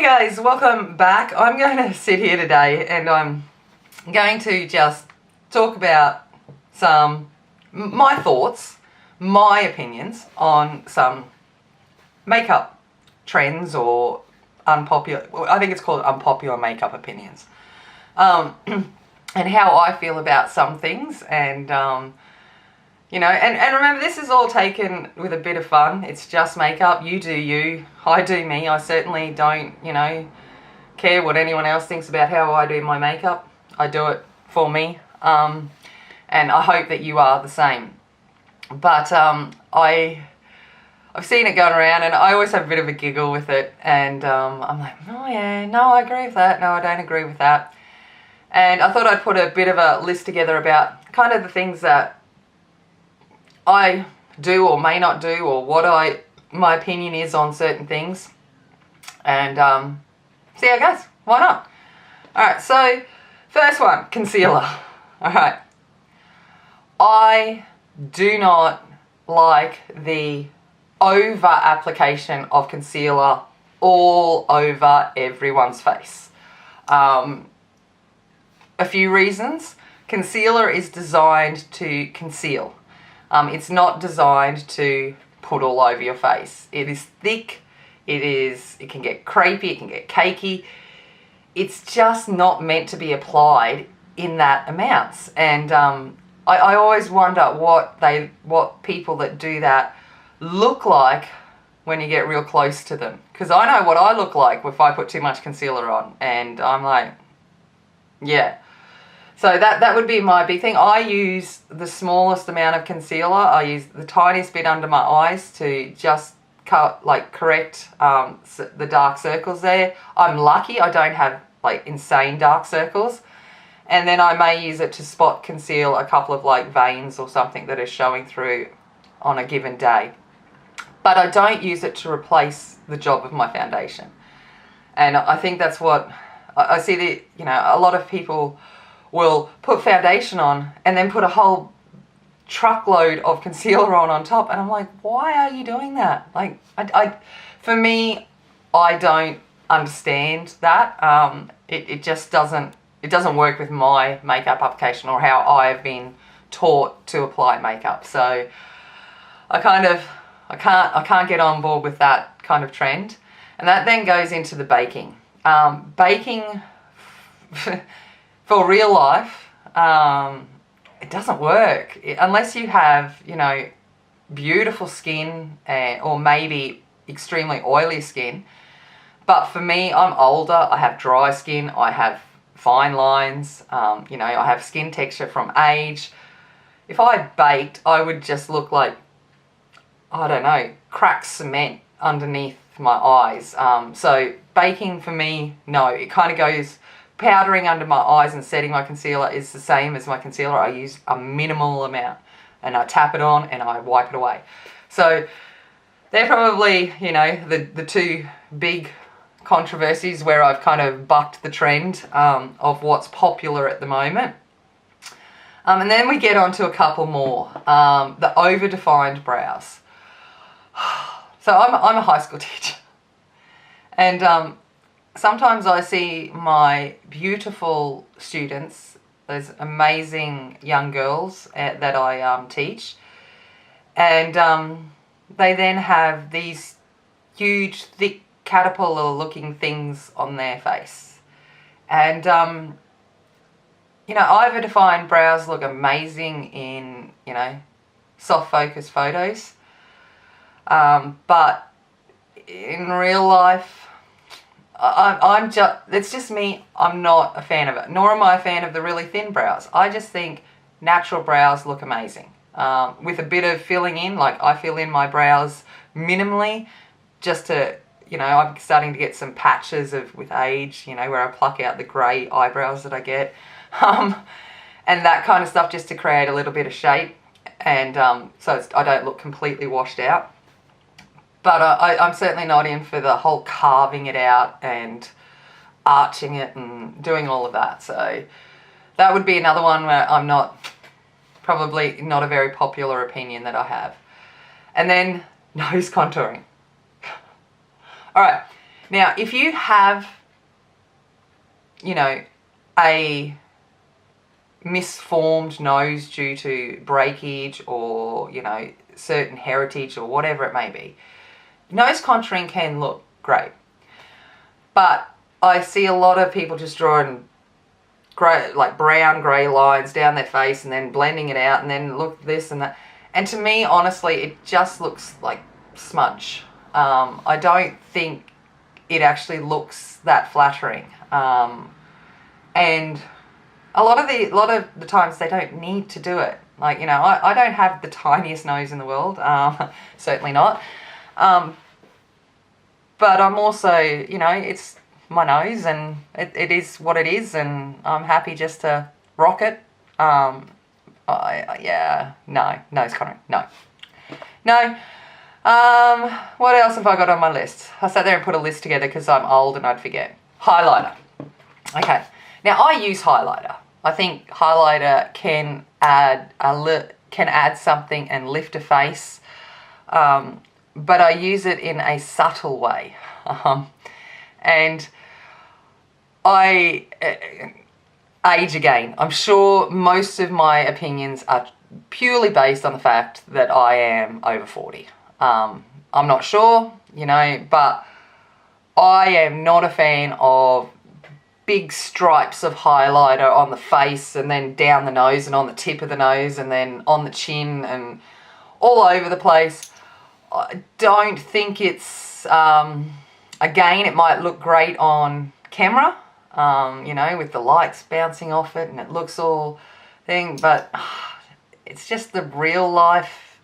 Hey guys, welcome back. I'm going to sit here today and I'm going to just talk about my thoughts, my opinions on some makeup trends or unpopular, I think it's called unpopular makeup opinions. And how I feel about some things and and remember, this is all taken with a bit of fun. It's just makeup. You do you. I do me. I certainly don't, care what anyone else thinks about how I do my makeup. I do it for me. And I hope that you are the same. But I've seen it going around and I always have a bit of a giggle with it. And I'm like, oh yeah, no, I agree with that. No, I don't agree with that. And I thought I'd put a bit of a list together about kind of the things that I do or may not do, or what my opinion is on certain things, and see how it goes. Why not? Alright, so first one, concealer. Alright, I do not like the over application of concealer all over everyone's face. A few reasons. Concealer is designed to conceal. It's not designed to put all over your face. It is thick, it can get crepey, it can get cakey. It's just not meant to be applied in that amounts. And I always wonder what people that do that look like when you get real close to them. Because I know what I look like if I put too much concealer on, and I'm like, yeah. So that would be my big thing. I use the smallest amount of concealer. I use the tiniest bit under my eyes to just correct the dark circles there. I'm lucky I don't have insane dark circles. And then I may use it to spot conceal a couple of veins or something that is showing through on a given day. But I don't use it to replace the job of my foundation. And I think that's what I see a lot of people will put foundation on and then put a whole truckload of concealer on top, and I'm like, why are you doing that? For me, I don't understand that. It just doesn't work with my makeup application or how I've been taught to apply makeup. So I can't get on board with that kind of trend. And that then goes into the baking. Baking for real life, it doesn't work unless you have, beautiful skin or maybe extremely oily skin. But for me, I'm older, I have dry skin, I have fine lines, I have skin texture from age. If I baked, I would just look like, I don't know, cracked cement underneath my eyes. So baking for me, no, it kind of goes. Powdering under my eyes and setting my concealer is the same as my concealer. I use a minimal amount and I tap it on and I wipe it away. So they're probably, the two big controversies where I've kind of bucked the trend of what's popular at the moment. And then we get on to a couple more. The over-defined brows. So I'm a high school teacher. And sometimes I see my beautiful students, those amazing young girls that I teach, and they then have these huge, thick, caterpillar-looking things on their face. And, over-defined brows look amazing in, soft focus photos. But in real life, it's just me, I'm not a fan of it. Nor am I a fan of the really thin brows. I just think natural brows look amazing. With a bit of filling in, I fill in my brows minimally just to, I'm starting to get some patches with age, where I pluck out the grey eyebrows that I get. And that kind of stuff just to create a little bit of shape. And so I don't look completely washed out. But I'm certainly not in for the whole carving it out and arching it and doing all of that. So that would be another one where I'm probably not a very popular opinion that I have. And then nose contouring. Alright, Now, if you have, you know, a misformed nose due to breakage or, you know, certain heritage or whatever it may be, nose contouring can look great. But I see a lot of people just drawing grey, like brown grey lines down their face and then blending it out and then look this and that. And to me, honestly, it just looks like smudge. I don't think it actually looks that flattering. And a lot of the times they don't need to do it. Like, you know, I don't have the tiniest nose in the world, certainly not. But I'm also, you know, it's my nose and it is what it is, and I'm happy just to rock it. Yeah, no, nose contouring, no. No. What else have I got on my list? I sat there and put a list together because I'm old and I'd forget. Highlighter. Okay. Now, I use highlighter. I think highlighter can add something and lift a face, but I use it in a subtle way. And age again, I'm sure most of my opinions are purely based on the fact that I am over 40. I'm not sure, you know, but I am not a fan of big stripes of highlighter on the face and then down the nose and on the tip of the nose and then on the chin and all over the place. I don't think it's, again, it might look great on camera, you know, with the lights bouncing off it and it looks all thing, but it's just the real life.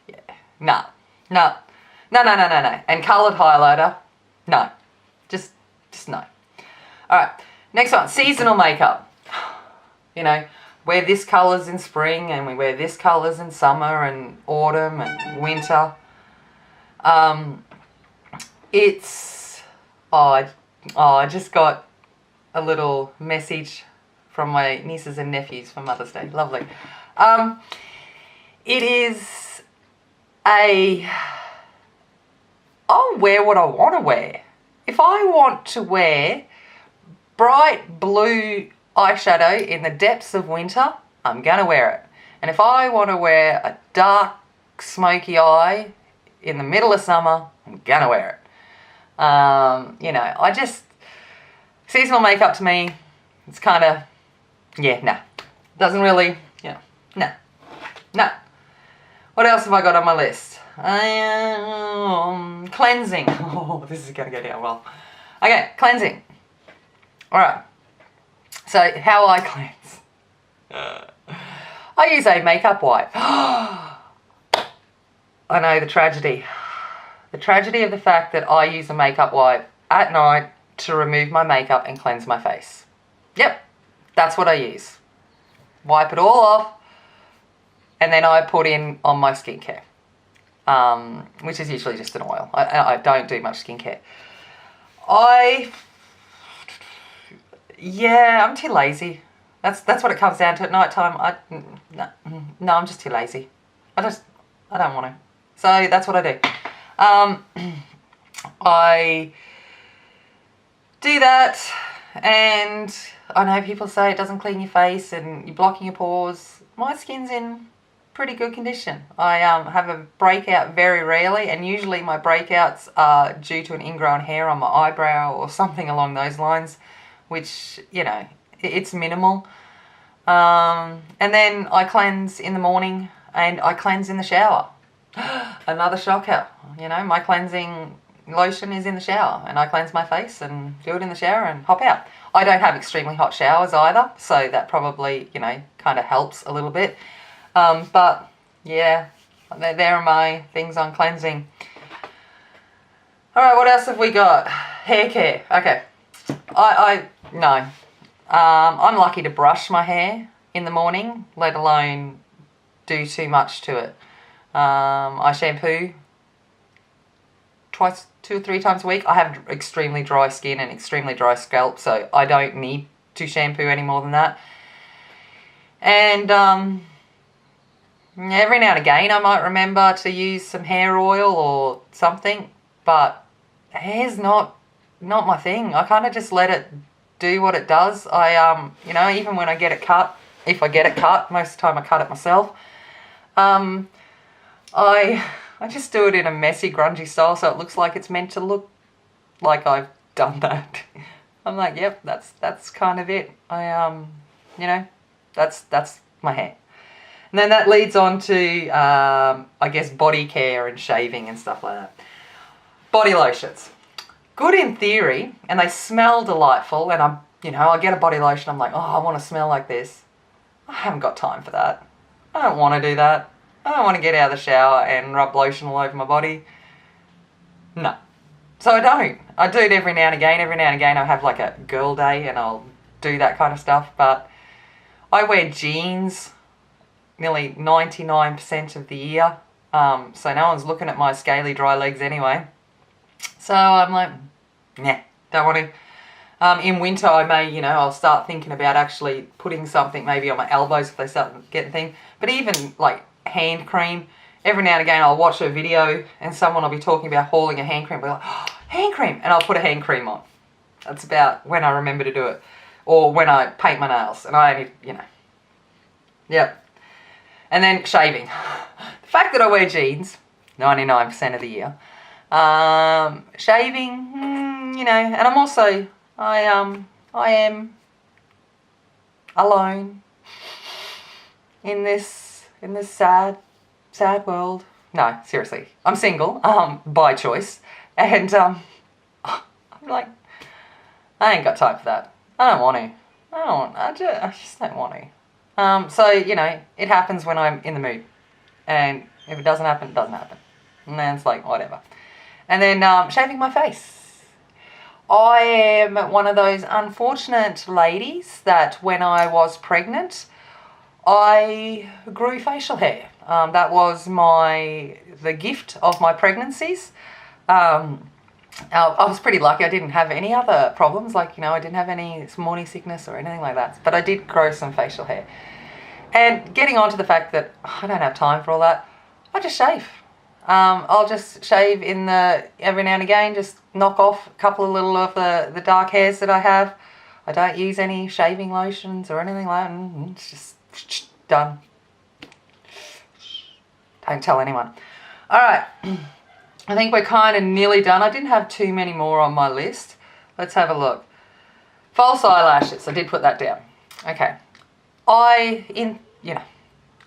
Yeah. No. And coloured highlighter, no. Just no. Alright, next one, seasonal makeup. You know, wear this colours in spring and we wear this colours in summer and autumn and winter. I just got a little message from my nieces and nephews for Mother's Day. Lovely. It is I'll wear what I want to wear. If I want to wear bright blue eyeshadow in the depths of winter, I'm going to wear it. And if I want to wear a dark smoky eye in the middle of summer, I'm going to wear it. You know, seasonal makeup to me, it's kind of, yeah, nah. Doesn't really, you know, nah. What else have I got on my list? Cleansing. Oh, this is going to go down well. Okay, cleansing. Alright. So, how I cleanse. I use a makeup wipe. I know the tragedy. The tragedy of the fact that I use a makeup wipe at night to remove my makeup and cleanse my face. Yep, that's what I use. Wipe it all off, and then I put in on my skincare, which is usually just an oil. I don't do much skincare. I'm too lazy. That's what it comes down to at night time. No, I'm just too lazy. I don't want to. So that's what I do. I do that, and I know people say it doesn't clean your face and you're blocking your pores. My skin's in pretty good condition. I have a breakout very rarely, and usually my breakouts are due to an ingrown hair on my eyebrow or something along those lines, which, you know, it's minimal. And then I cleanse in the morning and I cleanse in the shower. Another shocker. You know, my cleansing lotion is in the shower, and I cleanse my face and do it in the shower and hop out. I don't have extremely hot showers either, so that probably, you know, kind of helps a little bit. But yeah, there are my things on cleansing. Alright, what else have we got? Hair care. Okay. No. I'm lucky to brush my hair in the morning, let alone do too much to it. I shampoo 2 or 3 times a week. I have extremely dry skin and extremely dry scalp, so I don't need to shampoo any more than that. And Every now and again I might remember to use some hair oil or something, but hair's not my thing. I kind of just let it do what it does. You know, even when I get it cut, if I get it cut, most of the time I cut it myself. I just do it in a messy, grungy style, so it looks like it's meant to look like I've done that. I'm like, yep, that's kind of it. You know, that's my hair. And then that leads on to, I guess, body care and shaving and stuff like that. Body lotions. Good in theory, and they smell delightful, and I get a body lotion, I'm like, oh, I want to smell like this. I haven't got time for that. I don't want to do that. I don't want to get out of the shower and rub lotion all over my body. No. So I don't. I do it every now and again. Every now and again I have like a girl day and I'll do that kind of stuff, but I wear jeans nearly 99% of the year, so no one's looking at my scaly dry legs anyway. So I'm like, nah, don't want to. In winter I may, I'll start thinking about actually putting something maybe on my elbows if they start getting thing. But even like hand cream, every now and again I'll watch a video and someone will be talking about hauling a hand cream. We're like, oh, hand cream, and I'll put a hand cream on. That's about when I remember to do it. Or when I paint my nails, and I only, Yep. And then shaving. The fact that I wear jeans 99% of the year. Shaving, and I'm also, I am alone in this sad world. No, seriously, I'm single, by choice, and I'm like, I ain't got time for that. I don't want to. I just don't want to. So, it happens when I'm in the mood. And if it doesn't happen, it doesn't happen. And then it's like, whatever. And then shaving my face. I am one of those unfortunate ladies that when I was pregnant, I grew facial hair. That was the gift of my pregnancies. I was pretty lucky. I didn't have any other problems, like, I didn't have any morning sickness or anything like that. But I did grow some facial hair. And getting on to the fact that I don't have time for all that, I just shave. I'll just shave every now and again, just knock off a couple of little of the dark hairs that I have. I don't use any shaving lotions or anything like that. It's just done. Don't tell anyone. All right. I think we're kind of nearly done. I didn't have too many more on my list. Let's have a look. False eyelashes. I did put that down. Okay. I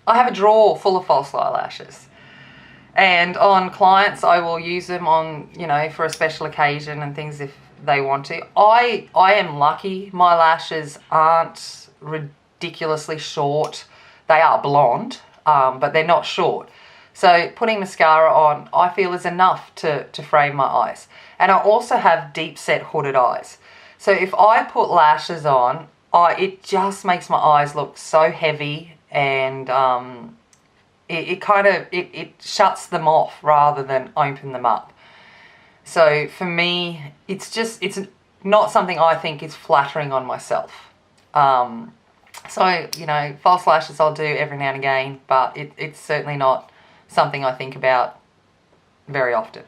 have a drawer full of false eyelashes. And on clients, I will use them on, for a special occasion and things if they want to. I am lucky. My lashes aren't ridiculously short. They are blonde, but they're not short. So putting mascara on, I feel, is enough to frame my eyes. And I also have deep set hooded eyes. So if I put lashes on, it just makes my eyes look so heavy, and it shuts them off rather than open them up. So for me, it's not something I think is flattering on myself. So, false lashes I'll do every now and again, but it's certainly not something I think about very often.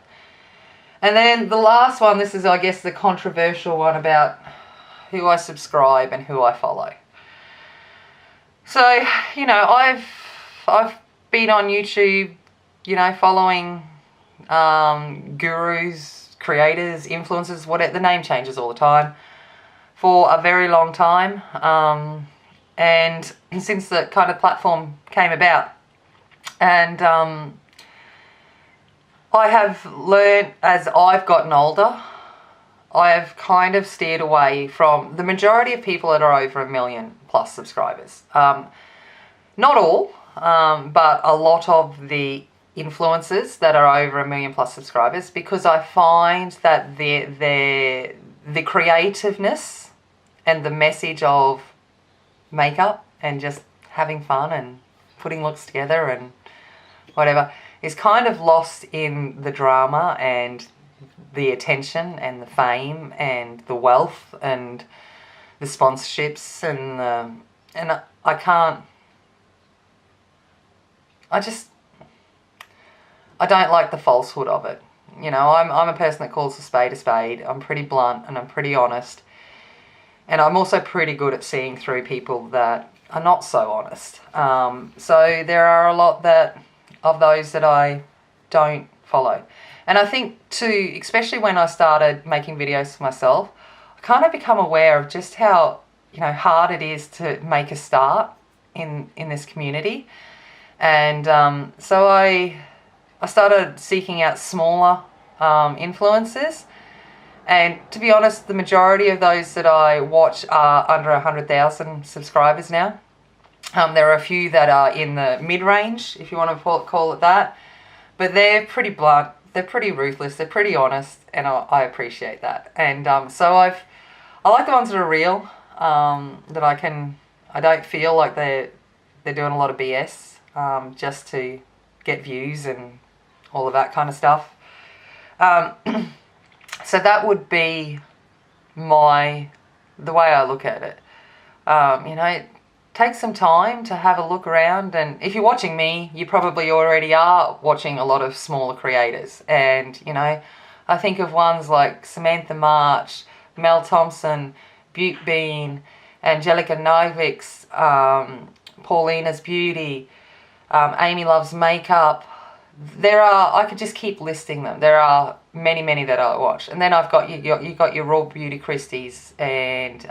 And then the last one, this is, I guess, the controversial one about who I subscribe and who I follow. So, I've been on YouTube, following gurus, creators, influencers, whatever, the name changes all the time, for a very long time. And since the kind of platform came about, and I have learned as I've gotten older, I have kind of steered away from the majority of people that are over 1 million plus subscribers. Not all, but a lot of the influencers that are over 1 million plus subscribers, because I find that the creativeness and the message of makeup and just having fun and putting looks together and whatever is kind of lost in the drama and the attention and the fame and the wealth and the sponsorships and I I don't like the falsehood of it. You know, I'm a person that calls a spade a spade. I'm pretty blunt and I'm pretty honest. And I'm also pretty good at seeing through people that are not so honest. So there are a lot of those that I don't follow. And I think too, especially when I started making videos for myself, I kind of become aware of just how, you know, hard it is to make a start in this community. And so I started seeking out smaller influencers. And to be honest, the majority of those that I watch are under 100,000 subscribers now. There are a few that are in the mid-range, if you want to call it that. But they're pretty blunt, they're pretty ruthless, they're pretty honest, and I appreciate that. And so I like the ones that are real, that I don't feel like they're doing a lot of BS just to get views and all of that kind of stuff. So that would be the way I look at it. You know, take some time to have a look around, and if you're watching me, you probably already are watching a lot of smaller creators. And, you know, I think of ones like Samantha March, Mel Thompson, Butte Bean, Angelica Novik's, Paulina's Beauty, Amy Loves Makeup. I could just keep listing them. There are many that I watch. And then I've got you got your Raw Beauty Christies and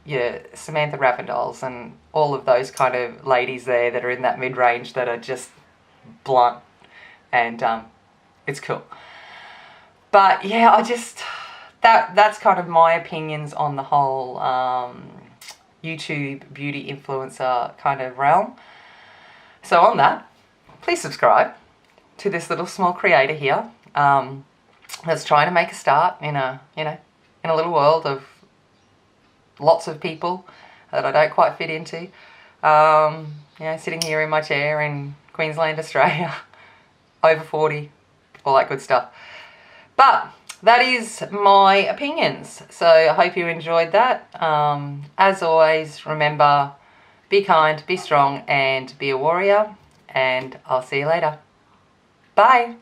your Samantha Ravindals and all of those kind of ladies there that are in that mid-range that are just blunt, and it's cool. But yeah, that's kind of my opinions on the whole YouTube beauty influencer kind of realm. So on that, please subscribe to this little small creator here that's trying to make a start in a little world of lots of people that I don't quite fit into. You know, sitting here in my chair in Queensland, Australia, over 40, all that good stuff. But that is my opinions. So I hope you enjoyed that. As always, remember, be kind, be strong, and be a warrior. And I'll see you later. Bye.